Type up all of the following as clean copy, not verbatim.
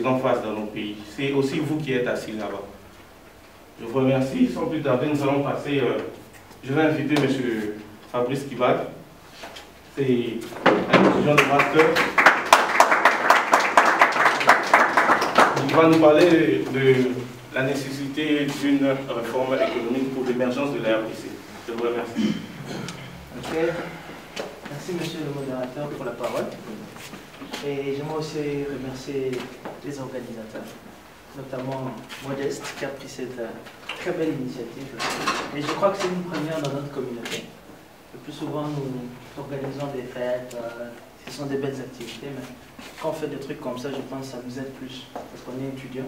en face dans nos pays. C'est aussi vous qui êtes assis là-bas. Je vous remercie. Sans plus tarder, nous allons passer. Je vais inviter M. Fabrice Kival. C'est un étudiant de master. Il va nous parler de la nécessité d'une réforme économique pour l'émergence de la RDC. Je vous remercie. Ok. Merci, monsieur le modérateur, pour la parole. Et j'aimerais aussi remercier les organisateurs, notamment Modeste, qui a pris cette très belle initiative. Et je crois que c'est une première dans notre communauté. Le plus souvent, nous organisons des fêtes, ce sont des belles activités, mais quand on fait des trucs comme ça, je pense que ça nous aide plus, parce qu'on est étudiant.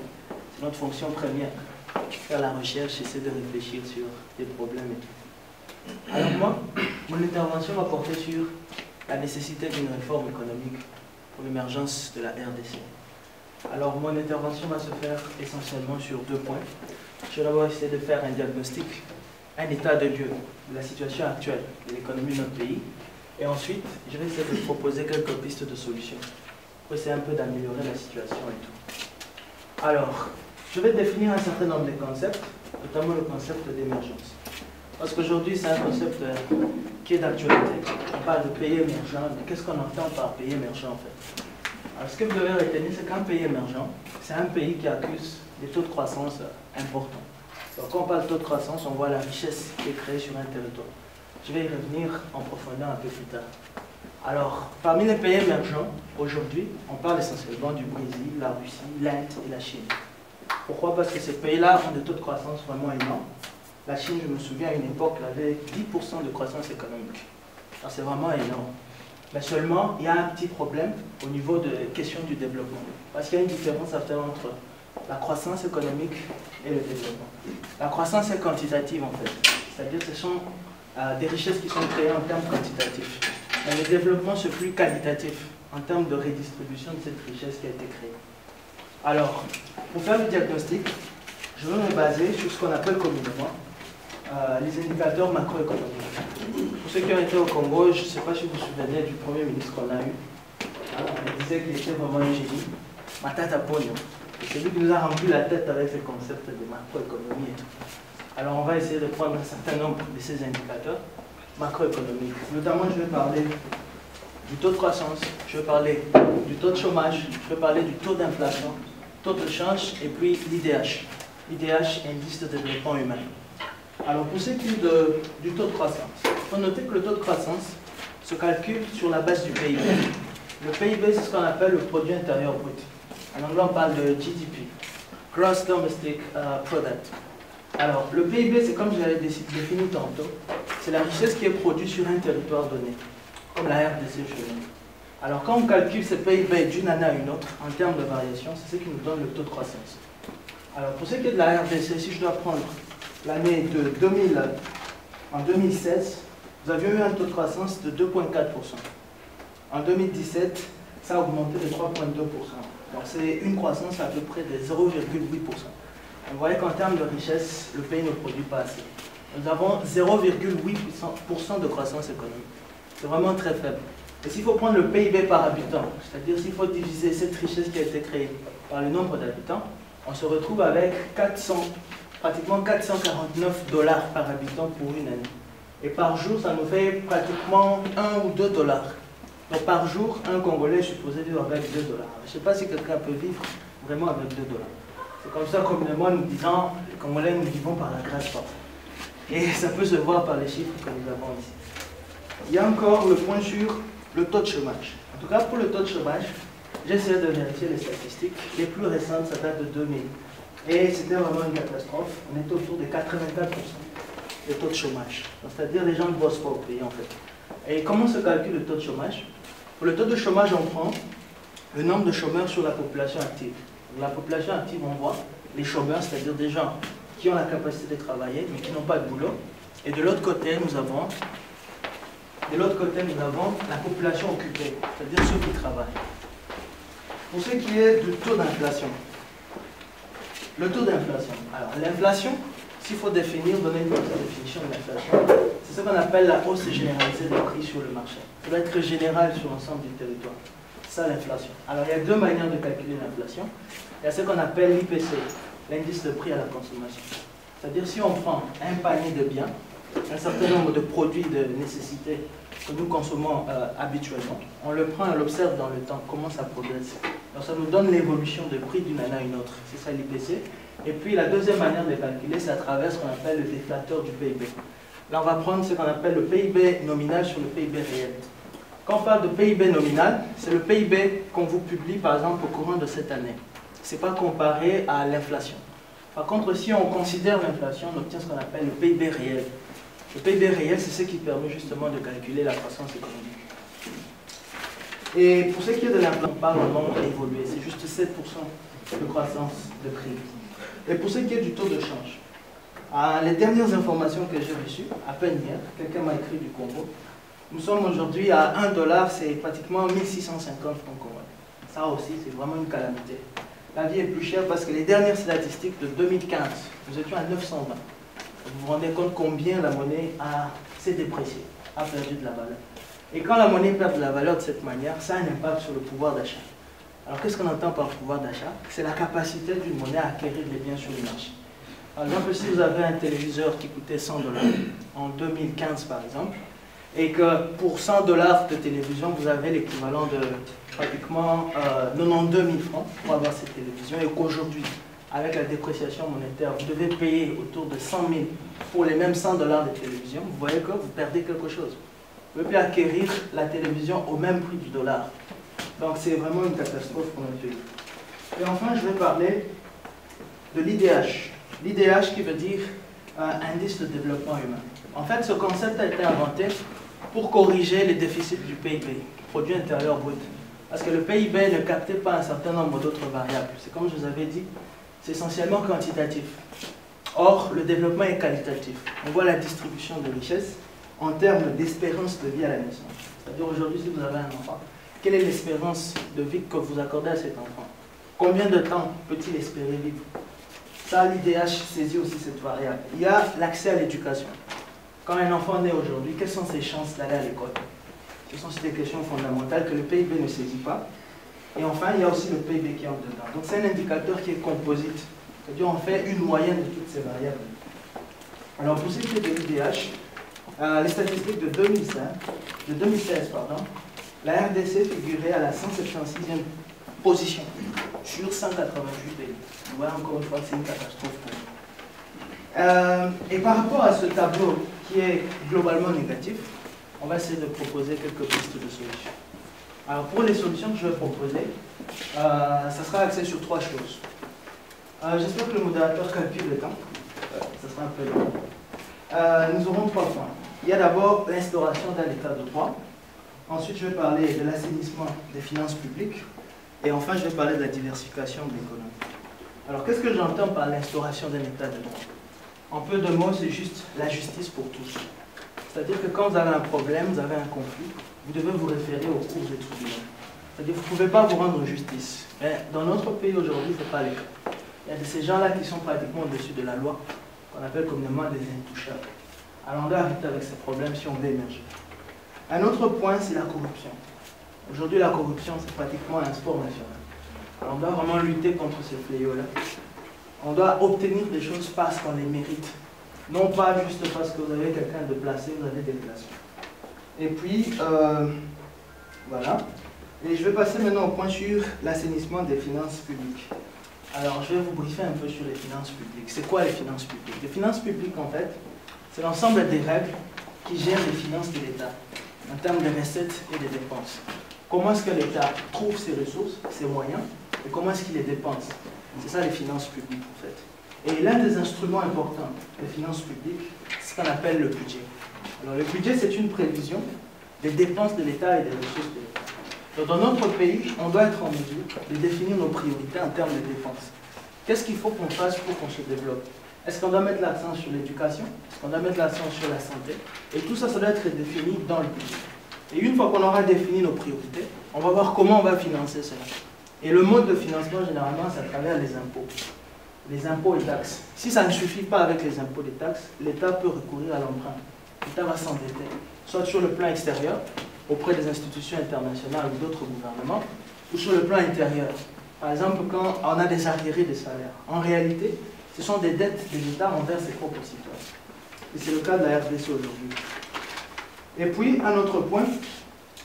C'est notre fonction première, faire la recherche, essayer de réfléchir sur des problèmes et tout. Alors moi, mon intervention va porter sur la nécessité d'une réforme économique pour l'émergence de la RDC. Alors mon intervention va se faire essentiellement sur deux points. Je vais d'abord essayer de faire un diagnostic, un état de lieu de la situation actuelle de l'économie de notre pays. Et ensuite, je vais essayer de proposer quelques pistes de solutions pour essayer un peu d'améliorer la situation et tout. Alors, je vais définir un certain nombre de concepts, notamment le concept d'émergence. Parce qu'aujourd'hui, c'est un concept qui est d'actualité. On parle de pays émergent, mais qu'est-ce qu'on entend par pays émergent en fait? Alors, ce que vous devez retenir, c'est qu'un pays émergent, c'est un pays qui accuse des taux de croissance importants. Donc, quand on parle de taux de croissance, on voit la richesse qui est créée sur un territoire. Je vais y revenir en profondeur un peu plus tard. Alors, parmi les pays émergents, aujourd'hui, on parle essentiellement du Brésil, la Russie, l'Inde et la Chine. Pourquoi? Parce que ces pays-là ont des taux de croissance vraiment énormes. La Chine, je me souviens, à une époque, elle avait 10% de croissance économique. Alors, c'est vraiment énorme. Mais seulement, il y a un petit problème au niveau de la question du développement. Parce qu'il y a une différence à faire entre la croissance économique et le développement. La croissance est quantitative, en fait. C'est-à-dire que ce sont des richesses qui sont créées en termes quantitatifs. Mais le développement, c'est plus qualitatif, en termes de redistribution de cette richesse qui a été créée. Alors, pour faire le diagnostic, je vais me baser sur ce qu'on appelle communément les indicateurs macroéconomiques. Pour ceux qui ont été au Congo, je ne sais pas si vous vous souvenez du premier ministre qu'on a eu. Il disait qu'il était vraiment un génie. Matata Pogno. C'est lui qui nous a rempli la tête avec ce concept de macroéconomie et tout. Alors on va essayer de prendre un certain nombre de ces indicateurs macroéconomiques. Notamment, je vais parler du taux de croissance, je vais parler du taux de chômage, je vais parler du taux d'inflation, taux de change et puis l'IDH. L'IDH, indice de développement humain. Alors pour ce qui est du taux de croissance, il faut noter que le taux de croissance se calcule sur la base du PIB. Le PIB, c'est ce qu'on appelle le produit intérieur brut. En anglais, on parle de GDP, Gross Domestic Product. Alors, le PIB, c'est comme je l'avais défini tantôt, c'est la richesse qui est produite sur un territoire donné, comme la RDC chez nous. Alors, quand on calcule ce PIB d'une année à une autre, en termes de variation, c'est ce qui nous donne le taux de croissance. Alors, pour ce qui est de la RDC, si je dois prendre l'année de 2000, en 2016, nous avions eu un taux de croissance de 2,4%. En 2017, ça a augmenté de 3,2%. Donc, c'est une croissance à peu près de 0,8%. Vous voyez qu'en termes de richesse, le pays ne produit pas assez. Nous avons 0,8% de croissance économique. C'est vraiment très faible. Et s'il faut prendre le PIB par habitant, c'est-à-dire s'il faut diviser cette richesse qui a été créée par le nombre d'habitants, on se retrouve avec pratiquement 449 $ par habitant pour une année. Et par jour, ça nous fait pratiquement 1 ou 2 $. Donc par jour, un Congolais est supposé vivre avec 2 $. Je ne sais pas si quelqu'un peut vivre vraiment avec 2 $. C'est comme ça, communément, nous disons, les Congolais, nous vivons par la grâce parfois. Et ça peut se voir par les chiffres que nous avons ici. Il y a encore le point sur le taux de chômage. En tout cas, pour le taux de chômage, j'ai essayé de vérifier les statistiques. Les plus récentes, ça date de 2000. Et c'était vraiment une catastrophe. On était autour de 84% de taux de chômage. C'est-à-dire les gens ne bossent pas au pays, en fait. Et comment se calcule le taux de chômage? Pour le taux de chômage, on prend le nombre de chômeurs sur la population active. La population active, on voit les chômeurs, c'est-à-dire des gens qui ont la capacité de travailler, mais qui n'ont pas de boulot. Et de l'autre côté, nous avons la population occupée, c'est-à-dire ceux qui travaillent. Pour ce qui est du taux d'inflation, le taux d'inflation. Alors, l'inflation, s'il faut donner une petite définition de l'inflation, c'est ce qu'on appelle la hausse généralisée des prix sur le marché. Ça doit être général sur l'ensemble du territoire. C'est ça l'inflation. Alors il y a deux manières de calculer l'inflation. Il y a ce qu'on appelle l'IPC, l'indice de prix à la consommation. C'est-à-dire si on prend un panier de biens, un certain nombre de produits de nécessité que nous consommons habituellement, on le prend et on l'observe dans le temps, comment ça progresse. Donc ça nous donne l'évolution de prix d'une année à une autre. C'est ça l'IPC. Et puis la deuxième manière de calculer, c'est à travers ce qu'on appelle le déflateur du PIB. Là on va prendre ce qu'on appelle le PIB nominal sur le PIB réel. Quand on parle de PIB nominal, c'est le PIB qu'on vous publie par exemple au courant de cette année. Ce n'est pas comparé à l'inflation. Par contre, si on considère l'inflation, on obtient ce qu'on appelle le PIB réel. Le PIB réel, c'est ce qui permet justement de calculer la croissance économique. Et pour ce qui est de l'inflation, on parle en nombre évolué, c'est juste 7% de croissance de prix. Et pour ce qui est du taux de change, les dernières informations que j'ai reçues, à peine hier, quelqu'un m'a écrit du Congo, nous sommes aujourd'hui à 1 $, c'est pratiquement 1650 francs congolais. Ça aussi, c'est vraiment une calamité. La vie est plus chère parce que les dernières statistiques de 2015, nous étions à 920. Vous vous rendez compte combien la monnaie s'est dépréciée, a perdu de la valeur. Et quand la monnaie perd de la valeur de cette manière, ça a un impact sur le pouvoir d'achat. Alors qu'est-ce qu'on entend par pouvoir d'achat? C'est la capacité d'une monnaie à acquérir des biens sur le marché. Par exemple, si vous avez un téléviseur qui coûtait 100 $ en 2015 par exemple, et que pour 100 $ de télévision, vous avez l'équivalent de pratiquement 92 000 francs pour avoir cette télévision, et qu'aujourd'hui, avec la dépréciation monétaire, vous devez payer autour de 100 000 pour les mêmes 100 $ de télévision, vous voyez que vous perdez quelque chose. Vous ne pouvez plus acquérir la télévision au même prix du dollar. Donc c'est vraiment une catastrophe pour notre pays. Et enfin, je vais parler de l'IDH. L'IDH qui veut dire indice de développement humain. En fait, ce concept a été inventé pour corriger les déficits du PIB, produit intérieur brut. Parce que le PIB ne captait pas un certain nombre d'autres variables. C'est comme je vous avais dit, c'est essentiellement quantitatif. Or, le développement est qualitatif. On voit la distribution de richesses en termes d'espérance de vie à la naissance. C'est-à-dire aujourd'hui, si vous avez un enfant, quelle est l'espérance de vie que vous accordez à cet enfant? Combien de temps peut-il espérer vivre? Ça, l'IDH saisit aussi cette variable. Il y a l'accès à l'éducation. Quand un enfant naît aujourd'hui, quelles sont ses chances d'aller à l'école? Ce sont des questions fondamentales que le PIB ne saisit pas. Et enfin, il y a aussi le PIB qui entre dedans. Donc c'est un indicateur qui est composite. C'est-à-dire on fait une moyenne de toutes ces variables. Alors pour ce qui est de l'IDH, les statistiques de 2016, la RDC figurait à la 176e position sur 188 pays. Vous voyez encore une fois que c'est une catastrophe pour nous. Et par rapport à ce tableau qui est globalement négatif, on va essayer de proposer quelques pistes de solutions. Alors pour les solutions que je vais proposer, ça sera axé sur trois choses. J'espère que le modérateur calcule le temps. Ça sera un peu long. Nous aurons trois points. Il y a d'abord l'instauration d'un état de droit. Ensuite, je vais parler de l'assainissement des finances publiques. Et enfin, je vais parler de la diversification de l'économie. Alors, qu'est-ce que j'entends par l'instauration d'un état de droit? En peu de mots, c'est juste la justice pour tous. C'est-à-dire que quand vous avez un problème, vous avez un conflit, vous devez vous référer aux cours des tribunaux. C'est-à-dire que vous ne pouvez pas vous rendre justice. Mais dans notre pays aujourd'hui, ce n'est pas le cas. Il y a de ces gens-là qui sont pratiquement au-dessus de la loi, qu'on appelle communément des intouchables. Alors on doit arrêter avec ces problèmes si on veut émerger. Un autre point, c'est la corruption. Aujourd'hui, la corruption, c'est pratiquement un sport national. Alors on doit vraiment lutter contre ces fléaux-là. On doit obtenir des choses parce qu'on les mérite. Non pas juste parce que vous avez quelqu'un de placé, vous avez des places. Et puis, voilà. Et je vais passer maintenant au point sur l'assainissement des finances publiques. Alors, je vais vous briefer un peu sur les finances publiques. C'est quoi les finances publiques? Les finances publiques, en fait, c'est l'ensemble des règles qui gèrent les finances de l'État, en termes de recettes et de dépenses. Comment est-ce que l'État trouve ses ressources, ses moyens, et comment est-ce qu'il les dépense? C'est ça les finances publiques, en fait. Et l'un des instruments importants des finances publiques, c'est ce qu'on appelle le budget. Alors, le budget, c'est une prévision des dépenses de l'État et des ressources de l'État. Donc, dans notre pays, on doit être en mesure de définir nos priorités en termes de dépenses. Qu'est-ce qu'il faut qu'on fasse pour qu'on se développe? Est-ce qu'on doit mettre l'accent sur l'éducation? Est-ce qu'on doit mettre l'accent sur la santé? Et tout ça, ça doit être défini dans le budget. Et une fois qu'on aura défini nos priorités, on va voir comment on va financer cela. Et le mode de financement, généralement, c'est à travers les impôts. Les impôts et taxes. Si ça ne suffit pas avec les impôts et taxes, l'État peut recourir à l'emprunt. L'État va s'endetter, soit sur le plan extérieur, auprès des institutions internationales ou d'autres gouvernements, ou sur le plan intérieur. Par exemple, quand on a des arriérés de salaire, en réalité, ce sont des dettes de l'État envers ses propres citoyens. Et c'est le cas de la RDC aujourd'hui. Et puis, un autre point,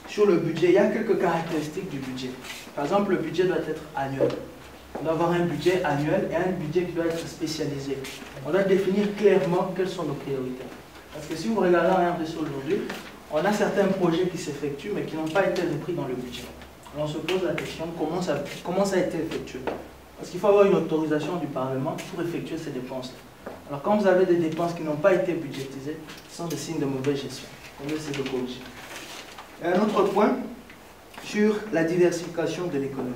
sur le budget, il y a quelques caractéristiques du budget. Par exemple, le budget doit être annuel. On doit avoir un budget annuel et un budget qui doit être spécialisé. On doit définir clairement quelles sont nos priorités. Parce que si vous regardez en RDC aujourd'hui, on a certains projets qui s'effectuent mais qui n'ont pas été repris dans le budget. Alors on se pose la question, comment ça a été effectué? Parce qu'il faut avoir une autorisation du Parlement pour effectuer ces dépenses. Alors quand vous avez des dépenses qui n'ont pas été budgétisées, ce sont des signes de mauvaise gestion. On essaie de corriger. Et un autre point sur la diversification de l'économie.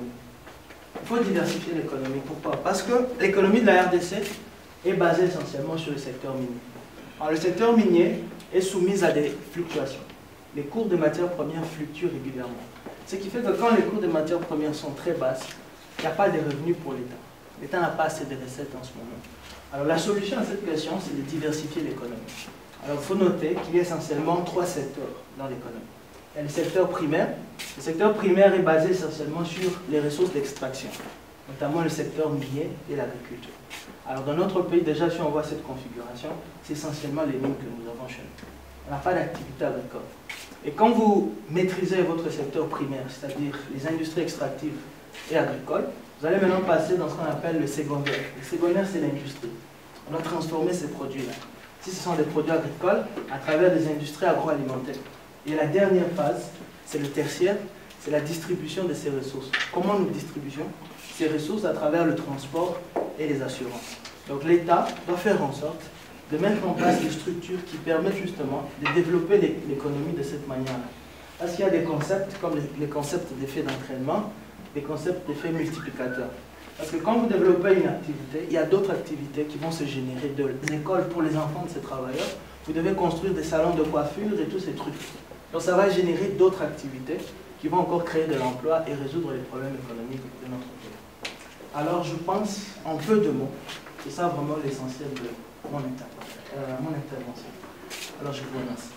Il faut diversifier l'économie. Pourquoi? Parce que l'économie de la RDC est basée essentiellement sur le secteur minier. Alors, le secteur minier est soumis à des fluctuations. Les cours de matières premières fluctuent régulièrement. Ce qui fait que quand les cours de matières premières sont très basses, il n'y a pas de revenus pour l'État. L'État n'a pas assez de recettes en ce moment. Alors la solution à cette question, c'est de diversifier l'économie. Alors il faut noter qu'il y a essentiellement 3 secteurs dans l'économie. Il y a le secteur primaire. Le secteur primaire est basé essentiellement sur les ressources d'extraction, notamment le secteur minier et l'agriculture. Alors dans notre pays, déjà si on voit cette configuration, c'est essentiellement les mines que nous avons chez nous. On n'a pas d'activité agricole. Et quand vous maîtrisez votre secteur primaire, c'est-à-dire les industries extractives et agricoles, vous allez maintenant passer dans ce qu'on appelle le secondaire. Le secondaire, c'est l'industrie. On doit transformer ces produits-là. Si ce sont des produits agricoles, à travers des industries agroalimentaires. Et la dernière phase, c'est le tertiaire, c'est la distribution de ces ressources. Comment nous distribuons ces ressources? À travers le transport et les assurances. Donc l'État doit faire en sorte de mettre en place des structures qui permettent justement de développer l'économie de cette manière-là. Parce qu'il y a des concepts comme les concepts d'effet d'entraînement, des concepts d'effet multiplicateurs. Parce que quand vous développez une activité, il y a d'autres activités qui vont se générer, des écoles pour les enfants de ces travailleurs, vous devez construire des salons de coiffure et tous ces trucs. Donc ça va générer d'autres activités qui vont encore créer de l'emploi et résoudre les problèmes économiques de notre pays. Alors je pense, en peu de mots, c'est ça vraiment l'essentiel de mon intervention. Alors je vous remercie.